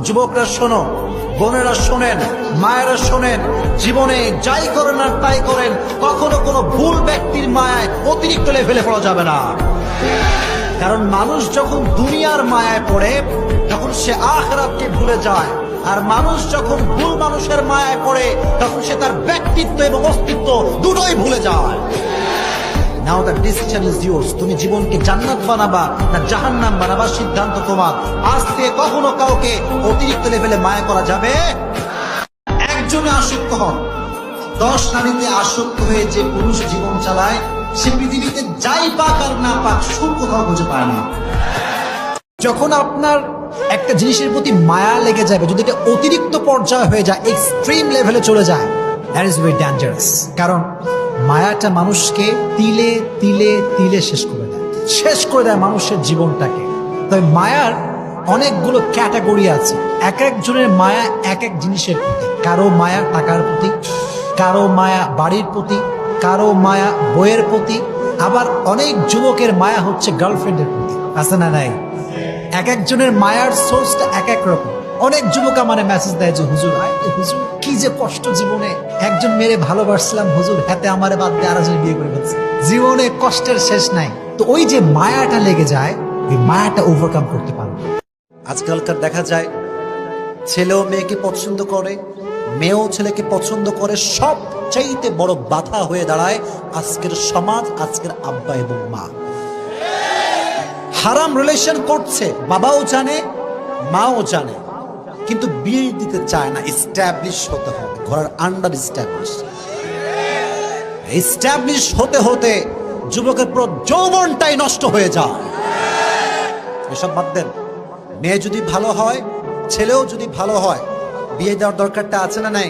যুবকরা শোনো, বোনেরা শোনেন, মায়েরা শোনেন, জীবনে যাই করেন আর তাই করেন, কখনো কোনো ভুল ব্যক্তির মায়ায় অতিরিক্ত লেভেলে পড়া যাবে না। কারণ মানুষ যখন দুনিয়ার মায়ায় পড়ে, তখন সে আখিরাতকে ভুলে যায়। আর মানুষ যখন ভুল মানুষের মায়ায় পড়ে, তখন সে তার ব্যক্তিত্ব এবং অস্তিত্ব দুটোই ভুলে যায়। নাও দ্য ডিসিশন ইজ ইয়োর্স। তুমি জীবনকে জান্নাত বানাবা না জাহান্নাম বানাবা, সিদ্ধান্ত তোমার। আজ থেকে কখনো কাউকে অতিরিক্ত লেভেলে মায়া করা যাবে। একজনে আসক্ত হন, 10 নারীতে আসক্ত হয়ে যে পুরুষ জীবন চালায়, সে পৃথিবীতে যাই পাক আর না পাক সুখ কোথাও খুঁজে পায় না। যখন আপনার একটা জিনিসের প্রতি মায়া লেগে যাবে, যদি এটা অতিরিক্ত পর্যায়ে হয়ে যায়, এক্সট্রিম লেভেলে চলে যায়, দ্যাট ইজ ভেরি ডেঞ্জারাস। কারণ মায়াটা মানুষকে তিলে তিলে তিলে শেষ করে দেয় মানুষের জীবনটাকে। তবে মায়ার অনেকগুলো ক্যাটাগরি আছে। এক একজনের মায়া এক এক জিনিসের প্রতি। কারো মায়া টাকার প্রতি, কারো মায়া বাড়ির প্রতি, কারো মায়া বইয়ের প্রতি, আবার অনেক যুবকের মায়া হচ্ছে গার্লফ্রেন্ডের প্রতি। আছে না নাই? এক একজনের মায়ার সোর্সটা এক এক রকম। অনেক যুবক আমারে মেসেজ দেয় যে হুজুর, হুজুর কি যে কষ্ট জীবনে, একজন মেরে ভালোবাসলাম হুজুর, হাতে আমারে বাদ দিয়ে আরেকজন বিয়ে করে ফেলছে, জীবনে কষ্টের শেষ নাই। তো ওই যে মায়াটা লেগে যায়, ওই মায়াটা ওভারকাম করতে পারবে। আজকালকার দেখা যায় ছেলেও মেয়েকে পছন্দ করে, মেয়েও ছেলেকে পছন্দ করে। সবচাইতে বড় বাধা হয়ে দাঁড়ায় আজকের সমাজ, আজকের আব্বা এবং মা। হারাম রিলেশন করছে, বাবাও জানে, মাও জানে, কিন্তু বিয়ে দিতে চায় না। এস্টাবলিশ হতে হবে, ঘরের আন্ডার এস্টাবলিশ হতে হতে যুবকের পুরো যৌবনটাই নষ্ট হয়ে যায়। এসব বাদ দেন। মেয়ে যদি ভালো হয়, ছেলেও যদি ভালো হয়, বিয়ে দেওয়ার দরকারটা আছে না নাই?